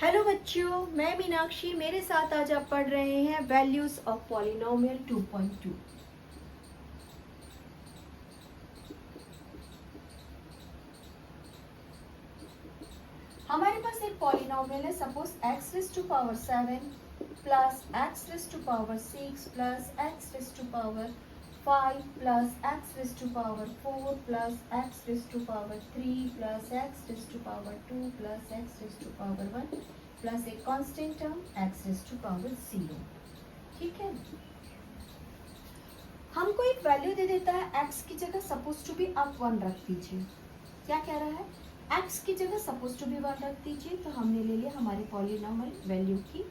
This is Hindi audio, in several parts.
हेलो बच्चों, मैं मीनाक्षी। मेरे साथ आज आप पढ़ रहे हैं वैल्यूज ऑफ पॉलिनोमियल 2.2। हमारे पास एक पॉलिनोमियल है। Suppose x raise to power 7 plus x raise to power 6 plus x raise to power 5 plus x raise to power 4 plus x raise to power 3 plus x raise to power 2 plus x raise to power 1 plus एक constant term x raise to power 0। ठीक है, हमको एक वैल्यू दे देता है। x की जगह सपोज टू बी आप 1 रख दीजिए। क्या कह रहा है? x की जगह सपोज टू बी 1 रख दीजिए। तो हमने ले लिया हमारे पॉलिनोमियल वैल्यू की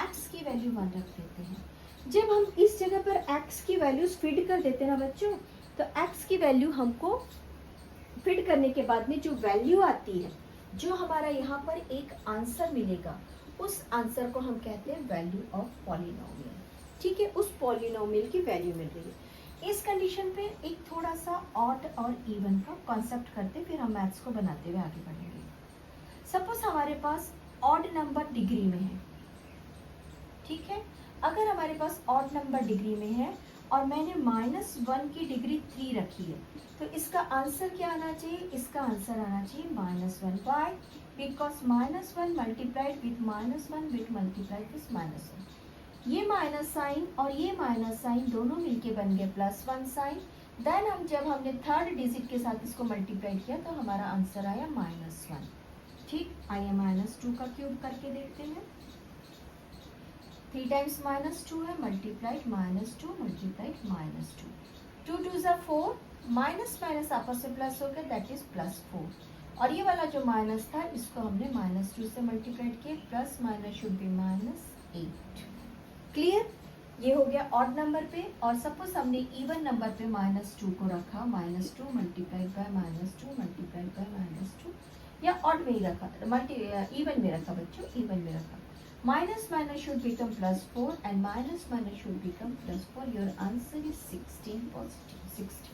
x की वैल्यू 1 रख देते हैं। जब हम इस जगह पर x की वैल्यूज फीड कर देते हैं ना बच्चों, तो x की वैल्यू हमको फीड करने के बाद में जो वैल्यू आती है, जो हमारा यहाँ पर एक आंसर मिलेगा, उस आंसर को हम कहते हैं वैल्यू ऑफ पॉलिनोमियल। ठीक है, उस पॉलिनोमियल की वैल्यू मिल रही है। इस कंडीशन पे एक थोड़ा सा ऑड और इवन का कॉन्सेप्ट करते, फिर हम मैथ्स को बनाते हुए आगे बढ़ेंगे। सपोज हमारे पास ऑड नंबर डिग्री में है। ठीक है, अगर हमारे पास ऑड नंबर डिग्री में है और मैंने -1 की डिग्री 3 रखी है, तो इसका आंसर क्या आना चाहिए? इसका आंसर आना चाहिए -1। Why? Because -1 multiplied with -1 with multiplied with -1। ये माइनस साइन और ये माइनस साइन दोनों मिलके बन गए +1 साइन। देन हमने थर्ड डिजिट के साथ इसको मल्टीप्लाई किया तो हमारा आंसर आया -1। ठीक, आइए -2 का क्यूब करके देखते हैं। 3 टाइम्स -2 है, मल्टीप्लाइड -2 मल्टीप्लाइड -2, 2 2 ज़ा 4, माइनस माइनस आपस से प्लस हो गया, दैट इज +4। और ये वाला जो माइनस था इसको हमने -2 से मल्टीप्लाइड किया, plus minus should be -8। Clear? ये हो गया ऑड नंबर पे। और सपोज हमने इवन नंबर पे -2 को रखा, -2 मल्टीप्लाइड बाय -2 मल्टीप्लाइड बाय -2, या ऑड में ही रखा, इवन में रखा बच्चों, इवन में रखा। Minus minus should become +4 and minus minus should become +4। Your answer is 16 positive 16।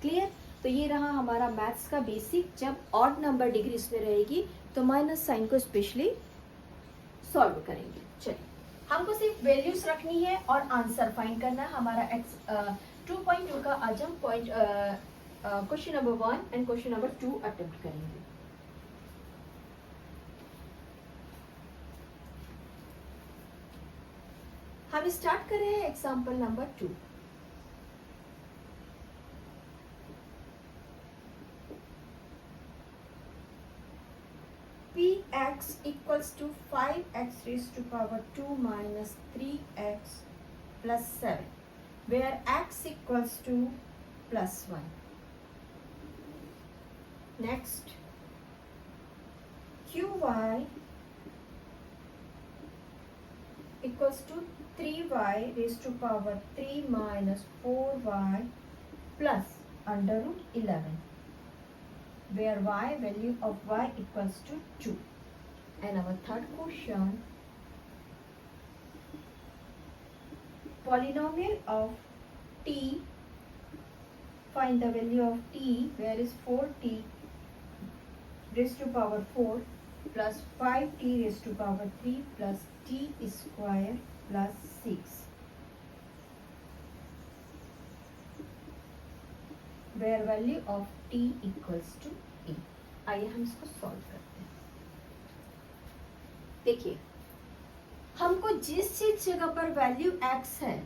Clear? तो ये रहा हमारा मैथ्स का बेसिक। जब ऑड नंबर डिग्री इसमें रहेगी तो माइनस साइन को स्पेशली सॉल्व करेंगे। चलिए, हमको सिर्फ वैल्यूज रखनी है और आंसर फाइंड करना है। हमारा 2.2 का आज हम question number 1 and question number 2 attempt करेंगे। हम स्टार्ट कर रहे हैं example number 2। Px equals to 5x raised to power 2 minus 3x plus 7, where x equals to +1. Next, Qy equals to 3y raised to power 3 minus 4y plus under root 11, where y value of y equals to 2. And our third question, polynomial of t, find the value of t, where is 4t raised to power 4 plus 5t raised to power 3 plus t square plus 6, where value of t equals to a। आइए हम इसको सॉल्व करते हैं। देखिए, हमको जिस जगह पर वैल्यू x है,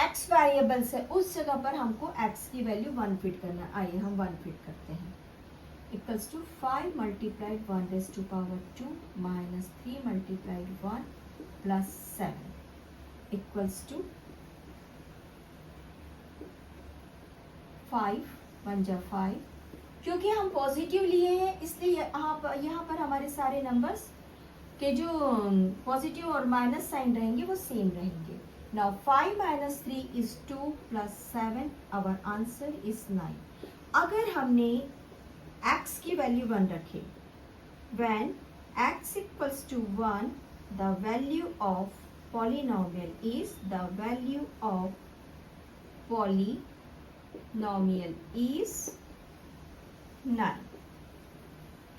x वेरिएबल्स है, उस जगह पर हमको x की वैल्यू 1 फिट करना है। आइए हम 1 फिट करते हैं। Equals to 5 multiplied 1 raise to power 2 minus 3 multiplied 1 plus 7 equals to 5 1 जा 5। क्योंकि हम पॉजिटिव लिए हैं इसलिए यहाँ पर हमारे सारे नंबर्स के जो पॉजिटिव और माइनस साइन रहेंगे वो सेम रहेंगे। Now 5 minus 3 is 2 plus 7, our answer is 9। अगर हमने x की वैल्यू 1 रखे, when x equals to 1, the value of polynomial is the value of polynomial is 9।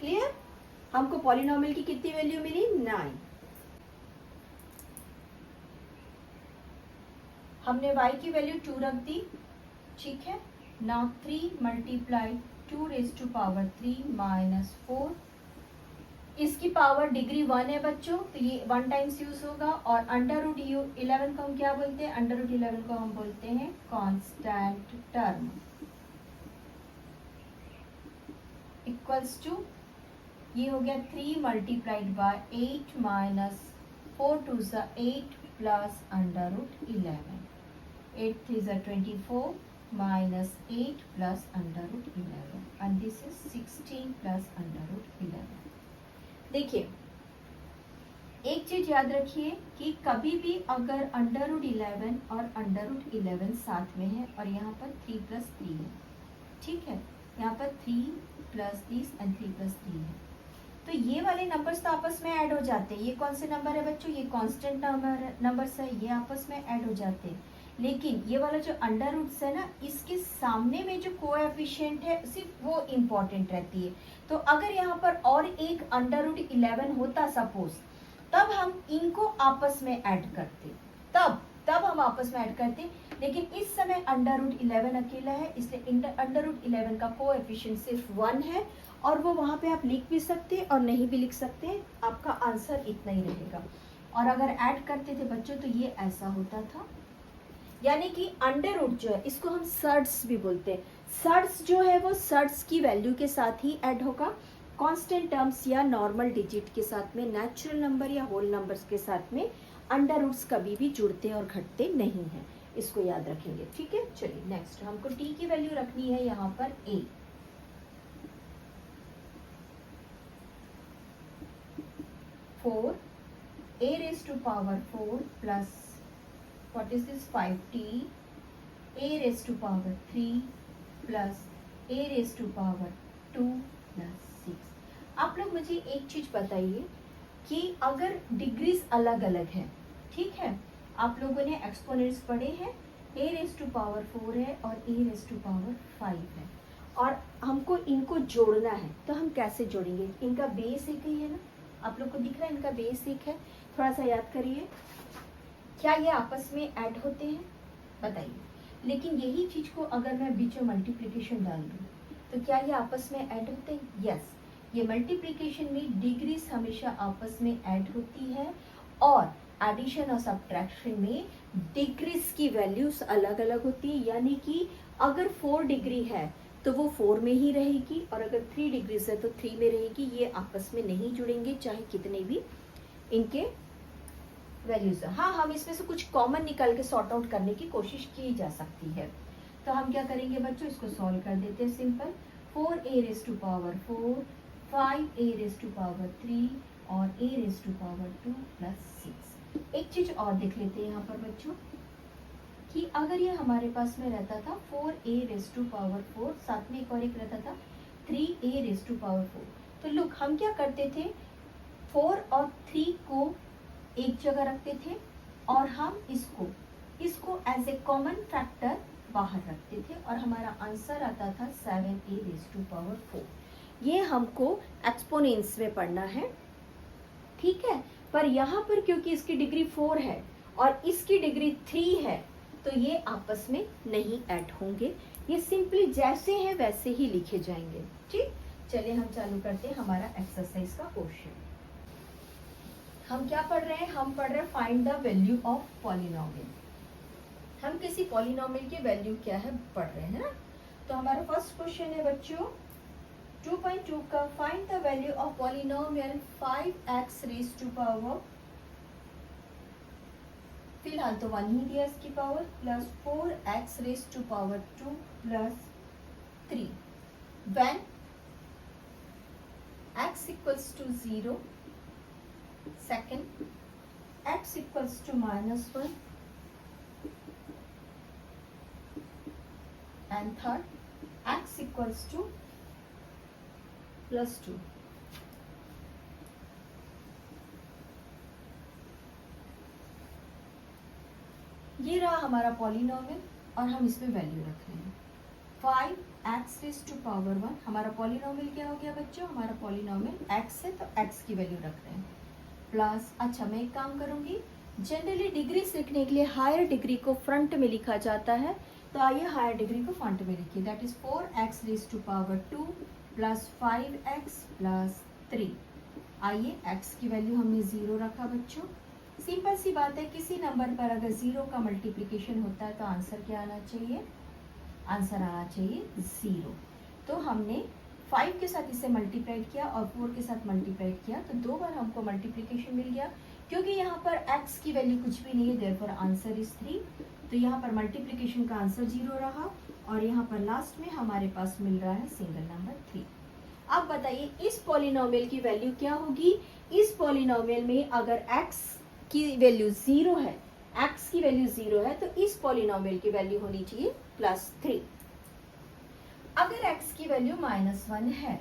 Clear? हमको पॉलिनोमियल की कितनी वैल्यू मिली? 9। हमने y की वैल्यू 2 रख दी, ठीक है। Now 3 multiply 2 raise to power 3 minus 4, इसकी पावर डिग्री 1 है बच्चों, तो ये 1 टाइम्स यूज होगा। और अंडर रूट 11 को हम क्या बोलते हैं? अंडर रूट 11 को हम बोलते हैं कांस्टेंट टर्म, इक्वल्स टू ये हो गया 3 मल्टीप्लाइड बाय 8 माइनस 4 टू ज़ 8 प्लस अंडर रूट 11, 8 3 ज़ 24 minus 8 plus under root 11 and this is 16 plus under root 11। देखिए एक चीज याद रखिए कि कभी भी अगर अंडर रूट 11 और अंडर रूट 11 साथ में है और यहाँ पर 3 प्लस 3 है, ठीक है, यहाँ पर 3 प्लस 30 एंड 3 प्लस 3 है, तो ये वाले नंबर्स तो आपस में ऐड हो जाते हैं। ये कौन से नंबर है बच्चों? ये कांस्टेंट नंबर्स है, ये आपस में ऐड हो जाते हैं। लेकिन ये वाला जो अंडर रूट्स है ना, इसके सामने में जो कोएफिशिएंट है सिर्फ वो इम्पोर्टेंट रहती है। तो अगर यहाँ पर और एक अंडर रूट 11 होता सपोज, तब हम इनको आपस में ऐड करते, तब हम आपस में ऐड करते। लेकिन इस समय अंडर रूट 11 अकेला है, इसलिए अंडर रूट 11 का कोएफिशिएंट सिर्फ 1 है, और वो वहां पे आप लिख भी सकते हैं और नहीं भी लिख सकते हैं, आपका आंसर इतना ही रहेगा। और अगर ऐड करते थे बच्चों तो ये ऐसा होता था, यानी कि अंडर रूट जो है इसको हम सर्ड्स भी बोलते हैं। सर्ड्स जो है वो सर्ड्स की वैल्यू के साथ ही ऐड होगा, कांस्टेंट टर्म्स या नॉर्मल डिजिट के साथ में, नेचुरल नंबर या होल नंबर्स के साथ में अंडर रूट्स कभी भी जुड़ते और घटते नहीं हैं, इसको याद रखेंगे, ठीक है। चलिए नेक्स्ट, हमको टी की वैल्यू रखनी है यहाँ पर a, 4 a raised to power 4 plus what is this 5t a raised to power 3 plus a raised to power 2 plus 6। आप लोग मुझे एक चीज बताइए कि अगर डिग्रीज अलग अलग है, ठीक है, आप लोगों ने एक्सपोनेंट्स पढ़े हैं, a raised to power 4 है और a raised to power 5 है, और हमको इनको जोड़ना है, तो हम कैसे जोड़ेंगे? इनका बेस एक ही है ना, आप लोग को दिख रहा है इनका बेस एक है। थोड़ा सा याद करिए, क्या ये आपस में ऐड होते हैं? बताइए। लेकिन यही चीज को अगर मैं बीच में मल्टीप्लिकेशन डाल दूं तो क्या ये आपस में ऐड होते हैं? यस, ये मल्टीप्लिकेशन में डिग्रीज हमेशा आपस में ऐड होती है, और एडिशन और सब्ट्रैक्शन में डिग्रीज की वैल्यूज अलग अलग होती है। यानी कि अगर 4 डिग्री है तो वो 4 में ही रहेगी, और अगर 3 डिग्रीज है तो 3 में रहेगी। ये आपस में नहीं जुड़ेंगे चाहे कितने भी इनके वैल्यूज। हाँ, हम इसमें से कुछ कॉमन निकाल के सॉर्ट आउट करने की कोशिश की जा सकती है। तो हम क्या करेंगे बच्चों, इसको सॉल्व कर देते हैं simple. 4a raise to power 4, 5a raise to power 3 और a raise to power 2 plus 6। एक चीज और देख लेते हैं यहाँ पर बच्चों कि अगर ये हमारे पास में रहता था 4a रेज टू पावर 4, साथ में एक और एक रहता था 3a रेज टू पावर 4, तो लुक हम क्या करते थे, 4 और 3 को एक जगह रखते थे और हम इसको एज ए कॉमन फैक्टर बाहर रखते थे, और हमारा आंसर आता था 7a रेज टू पावर 4। ये हमको एक्सपोनेंट्स में पढ़ना है, ठीक है। पर यहाँ पर क्योंकि इसकी डिग्री 4 है और इसकी डिग्री 3 है, तो ये आपस में नहीं ऐड होंगे, ये सिंपली जैसे हैं वैसे ही लिखे जाएंगे, ठीक। चलिए हम चालू करते हैं हमारा एक्सरसाइज का क्वेश्चन। हम क्या पढ़ रहे हैं? हम पढ़ रहे हैं find the value of polynomial. हम किसी पॉलिनोमियल की वैल्यू क्या है पढ़ रहे हैं ना। तो हमारा फर्स्ट क्वेश्चन है बच्चों 2.2 का find the value of polynomial 5x raise to power, फिलहाल तो 1 ही दिया इसकी power, plus 4x raise to power 2 plus 3 when x equals to 0, second x equals to -1 and third x equals to +2। ये रहा हमारा पॉलिनोमियल और हम इसमें वैल्यू रख रहे हैं एक्स रेज टू पावर 1, हमारा पॉलिनोमियल क्या हो गया बच्चों, हमारा पॉलिनोमियल एक्स है तो एक्स की वैल्यू रख रहे हैं प्लस, अच्छा मैं एक काम करूंगी, जनरली डिग्री सीखने के लिए हायर डिग्री को फ्रंट में लिखा जाता है, तो आइए हायर डिग्री को फ्रंट में लिखिए, that is 4x raise to power 2 plus 5x plus 3। आइए x की वैल्यू हमने 0 रखा बच्चों, सिंपल सी बात है, किसी नंबर पर अगर 0 का मल्टीप्लिकेशन होता है तो आंसर क्या आना चाहिए, आंसर आना चाहिए 0। तो हमने 5 के साथ इसे मल्टीप्लाइड किया और 4 के साथ मल्टीप्लाइड किया, तो 2 बार हमको मल्टीप्लिकेशन मिल गया, क्योंकि यहाँ पर x की वैल्यू कुछ भी नहीं है, देयरफॉर आंसर इज 3, तो यहाँ पर मल्टीप्लिकेशन का आंसर 0 रहा, और यहाँ पर लास्ट में हमारे पास मिल रहा है सिंगल नंबर 3। अब बताइए इस पॉलिनोमियल की वैल्यू क्या होगी, इस पॉलिनोमियल में अगर x की वैल्यू 0 है, x की वैल्यू 0 है, तो इस पॉलिनोमियल की वैल्यू होनी चाहिए +3। अगर x की वैल्यू -1 है,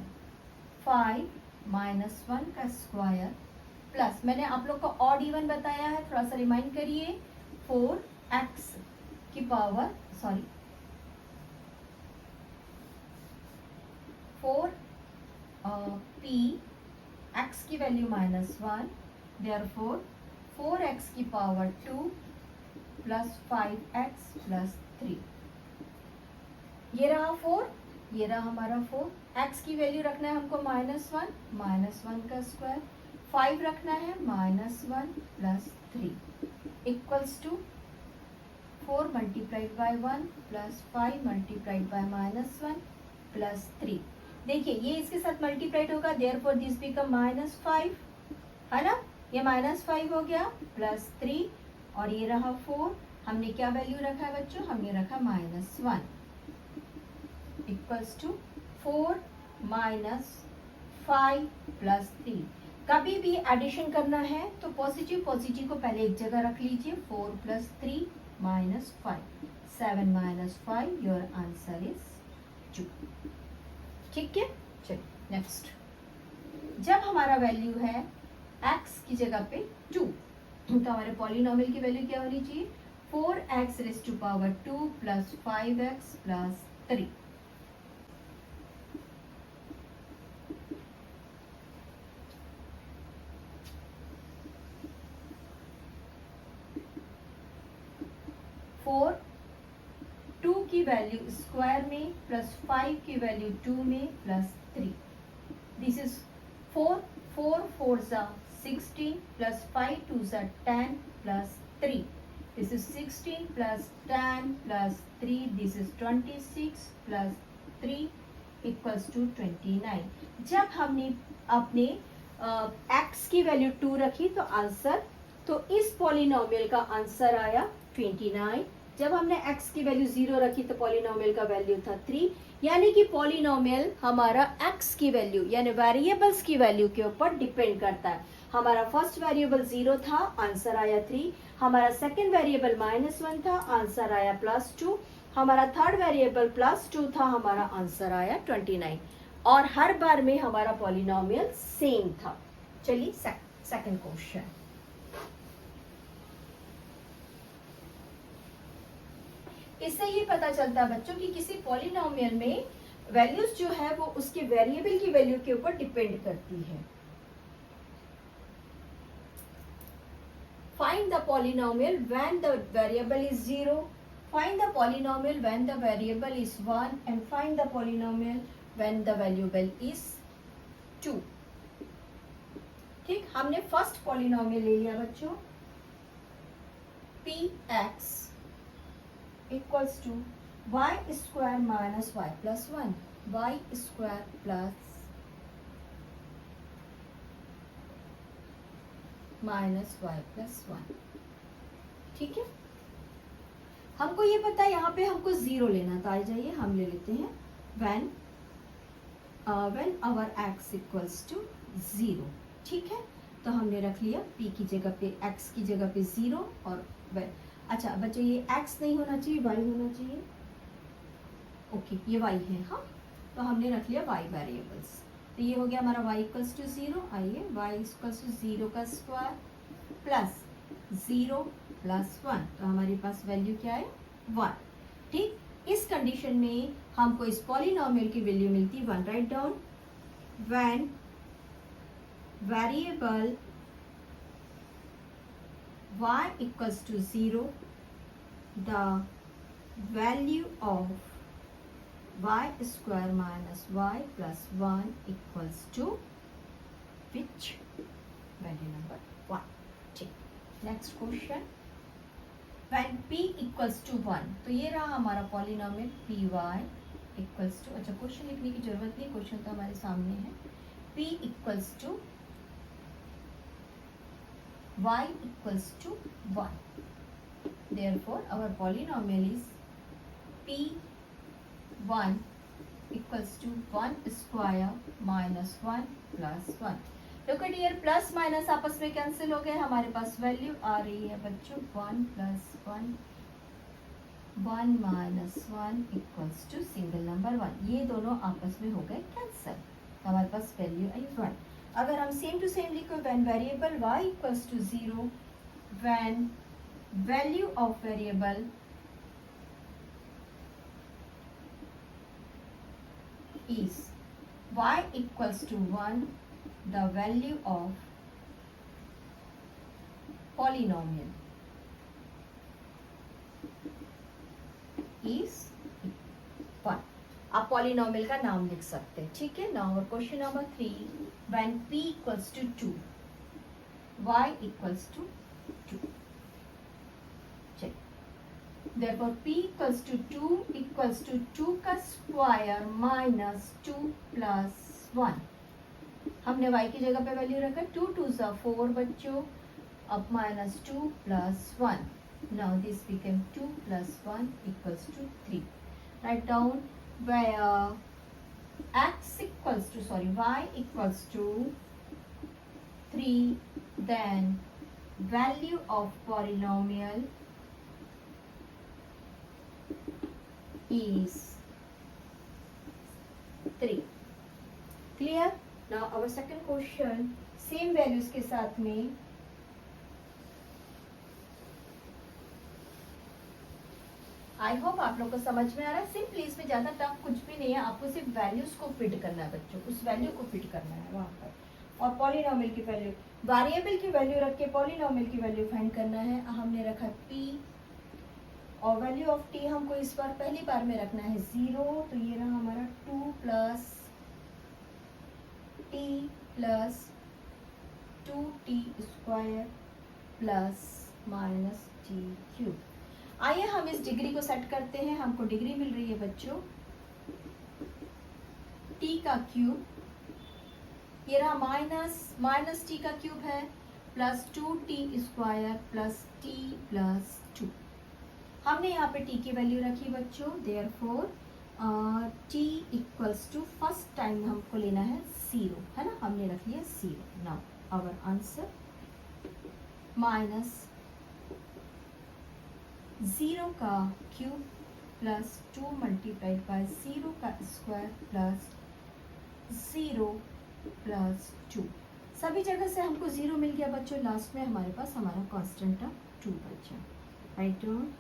5 -1 का स्क्वायर प्लस, मैंने आप लोग को ऑड इवन बताया है, थोड़ा सा रिमाइंड करिए, 4x की पावर 4p, x की वैल्यू -1, देयरफॉर 4x की पावर 2 प्लस 5x प्लस 3, ये रहा 4, ये रहा हमारा 4, x की वैल्यू रखना है हमको -1 का स्क्वायर, 5 रखना है -1 plus 3 equals to 4 multiplied by 1 plus 5 multiplied by -1 plus 3। देखिए ये इसके साथ मल्टीप्लाइड होगा, देयरफॉर दिस बिकम -5, है ना, ये -5 हो गया प्लस 3, और ये रहा 4, हमने क्या वैल्यू रखा है बच्चों, हमने रखा -1 इक्वल्स टू 4 -5 प्लस 3। कभी भी एडिशन करना है तो पॉजिटिव पॉजिटिव को पहले एक जगह रख लीजिए, 4 प्लस 3 -5, 7 -5, योर आंसर इज 2। ठीक है, चलिए नेक्स्ट, जब हमारा वैल्यू है x की जगह पे 2, तो हमारे पॉलिनोमियल की वैल्यू क्या होनी चाहिए, 4x raise to power 2 plus 5x plus 3। Four 2 की वैल्यू स्क्वायर में प्लस 5 की वैल्यू 2 में plus 3, this is 4 4 16 plus 5 2 10 plus 3, this is 16 plus 10 plus 3, this is 26 plus 3 equals to 29। जब हमने अपने x की वैल्यू 2 रखी तो आंसर, तो इस पॉलिनोमियल का आंसर आया 29। जब हमने x की वैल्यू 0 रखी तो पॉलिनोमियल का वैल्यू था 3, यानी कि पॉलिनोमियल हमारा x की वैल्यू यानी वेरिएबल्स की वैल्यू के ऊपर डिपेंड करता है। हमारा फर्स्ट वेरिएबल 0 था, आंसर आया 3, हमारा सेकंड वेरिएबल -1 था, आंसर आया +2, हमारा थर्ड वेरिएबल +2 था, हमारा आंसर आया 29, और हर बार में हमारा पॉलिनोमियल सेम था। चलिए सेकंड क्वेश्चन, इससे ये पता चलता है बच्चों कि किसी पॉलिनोमियल में वैल्यूज जो है वो उसके वेरिएबल की वैल्यू के ऊपर डिपेंड करती है। Find the polynomial when the variable is 0, find the polynomial when the variable is 1 and find the polynomial when the variable is 2। ठीक, हमने फर्स्ट पॉलिनोमियल ले लिया बच्चों, px equals to y square minus y plus 1, y square plus minus y plus 1। ठीक है, हमको ये पता है यहाँ पे हमको 0 लेना, तो आ जाइए हम ले लेते हैं when our x equals to 0। ठीक है, तो हमने रख लिया p की जगह पे, x की जगह पे 0 और अच्छा बच्चों ये x नहीं होना चाहिए, y होना चाहिए, ओके ये y है, हाँ, तो हमने रख लिया y वेरिएबल्स, तो ये हो गया हमारा y इक्वल्स टू 0। आइए y इक्वल्स टू 0 का स्क्वायर प्लस 0 प्लस 1, तो हमारे पास वैल्यू क्या है 1। ठीक, इस कंडीशन में हमको इस पॉलिनोमियल की वैल्यू मिलती है 1. Write down when variable y equals to 0, the value of y square minus y plus 1 equals to which value number 1. ठीक next question when p equals to 1, तो ये रहा हमारा पॉलिनोमियल py equals to, अच्छा क्वेश्चन लिखने की जरूरत नहीं, क्वेश्चन तो हमारे सामने है. p equals to y equals to 1. Therefore, our polynomial is p1 equals to 1 square minus 1 plus 1. Look at here, plus minus आपस में कैंसिल हो गए, हमारे पास वैल्यू आ रही है बच्चों 1 plus 1, 1 minus 1 equals to single number 1. ये दोनों आपस में हो गए कैंसिल, हमारे पास वैल्यू आई 1. अगर हम सेम टू सेम लिखो when variable y equals to 0, when value of variable is y equals to 1, the value of polynomial is 1. आप पॉलिनोमियल का नाम लिख सकते हैं, ठीक है. Now question number 3, when p equals to 2, y equals to 2. चलिए, therefore p equals to 2 equals to 2 का स्क्वायर माइनस 2 प्लस 1. हमने y की जगह पे वैल्यू रखा 2 2 सा 4 बच्चों, अब minus 2 plus 1. Now this became 2 plus 1 equals to 3. Right down where x equals to y equals to 3, then value of polynomial is 3. Clear? Now our second question, same values के साथ में आई होप आप लोग को समझ में आ रहा है. सिंपली इसमें ज्यादा टफ कुछ भी नहीं है, आपको सिर्फ वैल्यूज को फिट करना है बच्चों, उस वैल्यू को फिट करना है वहां पर, और पॉलिनोमियल की वैल्यू, वेरिएबल की वैल्यू रख के पॉलिनोमियल की वैल्यू फाइंड करना है. हमने रखा p और वैल्यू ऑफ t हमको इस बार पहली बार में रखना है 0, तो ये रहा हमारा 2 plus t plus 2t square plus minus t cube. आइए हम इस डिग्री को सेट करते हैं. हमको डिग्री मिल रही है बच्चों t का क्यूब, ये रहा माइनस t का क्यूब है, plus 2t square plus t plus 2. हमने यहाँ पे t की वैल्यू रखी बच्चों, therefore t equals to first time हमको लेना है 0, है ना, हमने रख लिया 0. नाउ आवर आंसर माइनस 0 का क्यूब प्लस 2 मल्टीप्लाइड बाय 0 का स्क्वायर प्लस 0 प्लस 2. सभी जगह से हमको 0 मिल गया बच्चों. लास्ट में हमारे पास हमारा कांस्टेंट टर्म 2 बचा. Right down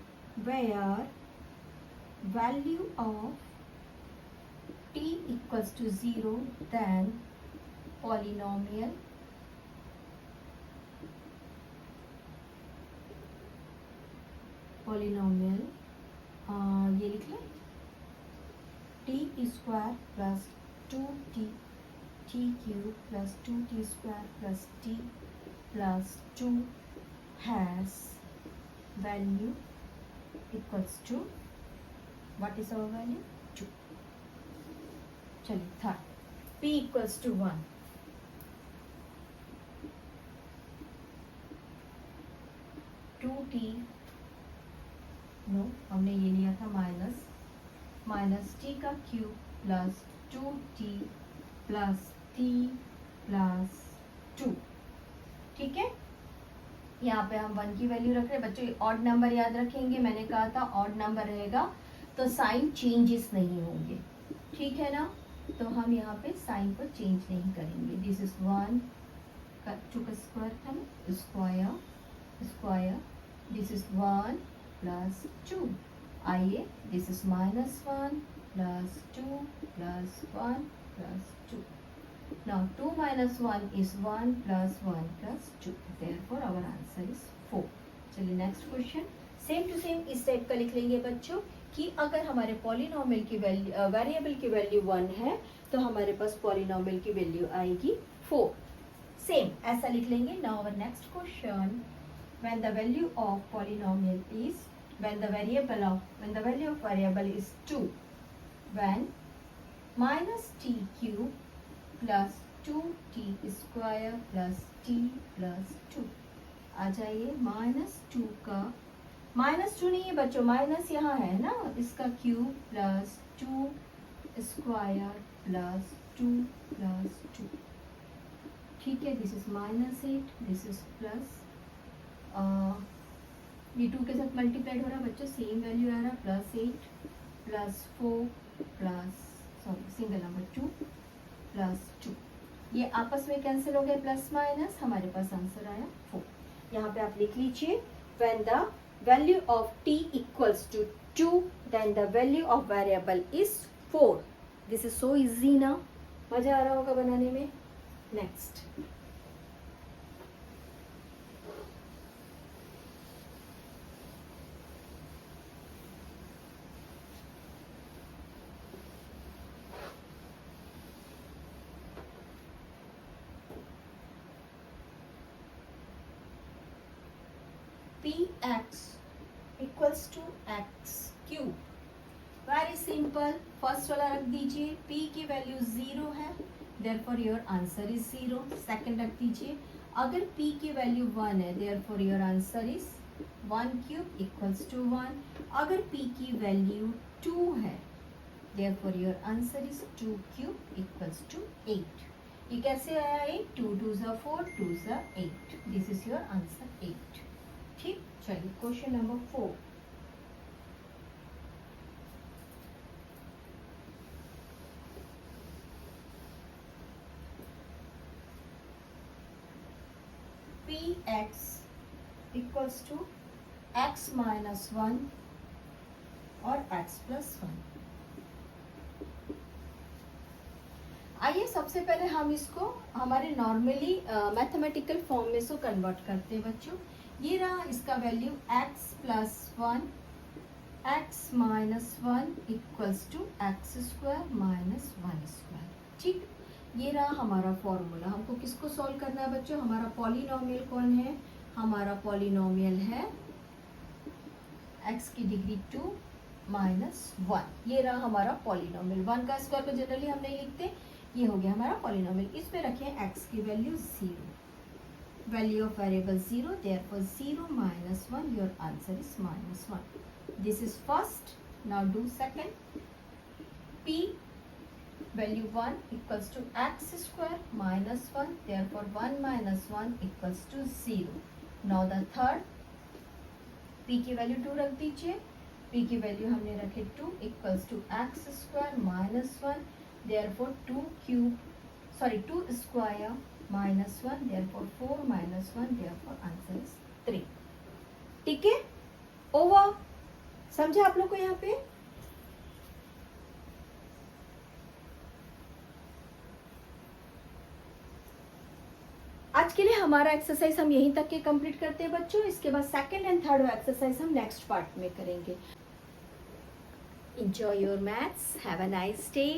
where value of t equals to 0, then polynomial ये लिख लें t square plus 2t t cube plus 2t square plus t plus 2 has value equals to, what is our value 2. चलिए third, p equals to 1, 2t, no हमने ये लिया था माइनस t का cube plus 2t plus t plus 2. ठीक है, यहाँ पे हम 1 की वैल्यू रख रहे हैं बच्चों. ऑड नंबर याद रखेंगे, मैंने कहा था ऑड नंबर रहेगा तो साइन चेंजेस नहीं होंगे, ठीक है ना. तो हम यहाँ पे साइन को चेंज नहीं करेंगे. दिस इज 1 का 2 का स्क्वायर था ना, स्क्वायर, दिस इज 1 प्लस 2. आइए, this is -1 plus 2 plus 1 plus 2. Now 2 minus 1 is 1 plus 1 plus 2. Therefore our answer is 4. चलिए next question. Same to same इस टाइप का लिख लेंगे बच्चों कि अगर हमारे पॉलिनोमियल की वैल्यू वेरिएबल की वैल्यू 1 है तो हमारे पास पॉलिनोमियल की वैल्यू आएगी 4. सेम ऐसा लिख लेंगे. Now our next question. When the value of polynomial is when the value of variable is 2, when minus t cube plus 2t square plus t plus 2. आ जाइए, -2 का -2 नहीं है बच्चों, माइनस यहाँ है ना, इसका cube plus 2 square plus 2 plus 2. ठीक है, this is -8, this is plus, ये 2 के साथ मल्टीप्लाइड हो रहा है बच्चों, सेम वैल्यू आ रहा है, +8 plus 4 plus single number 2 plus 2. ये आपस में कैंसिल हो गए, प्लस माइनस, हमारे पास आंसर आया 4. यहाँ पे आप लिख लीजिए when the value of t equals to 2 then the value of variable is 4. This is so easy ना, मजा आ रहा होगा बनाने में. Next. px equals to x cube. Very simple. First वाला रख दीजिए, p की वैल्यू 0 है, therefore your answer is 0. Second रख दीजिए, अगर p की वैल्यू 1 है, therefore your answer is 1 cube equals to 1. अगर p की वैल्यू 2 है, therefore your answer is 2 cube equals to 8. ये कैसे आया 8? 2 2 ज़ा 4, 2 ज़ा 8. This is your answer 8. ठीक. चलिए question number 4. px equals to x minus 1 और x प्लस 1. आइए सबसे पहले हम इसको हमारे नॉर्मली मैथमेटिकल फॉर्म में से कन्वर्ट करते हैं बच्चों. ये रहा इसका value x plus 1 x minus 1 equals to x square minus 1 square. ठीक. ये रहा हमारा फॉर्मूला. हमको किसको सॉल्व करना है बच्चों? हमारा पॉलिनोमियल कौन है? हमारा पॉलिनोमियल है x की डिग्री 2 माइनस 1. ये रहा हमारा पॉलिनोमियल. 1 का स्क्वायर को जनरली हम नहीं लिखते. ये हो गया हमारा पॉलिनोमियल. इसमें रखें x की वैल्यू 0, value of variable 0, therefore 0 minus 1, your answer is -1. This is first. Now do second. p value 1 equals to x square minus 1, therefore 1 minus 1 equals to 0. Now the third. p की वैल्यू 2 रख दीजिए. p की वैल्यू हमने रखे 2 equals to x square minus 1, therefore 2 square minus 1, therefore 4 minus 1, therefore answer is 3. ठीक है, ओवर. समझे आप लोग को? यहाँ पे आज के लिए हमारा एक्सरसाइज हम यहीं तक के कंप्लीट करते हैं बच्चों. इसके बाद सेकंड एंड थर्ड एक्सरसाइज हम नेक्स्ट पार्ट में करेंगे. Enjoy your maths. Have a nice day.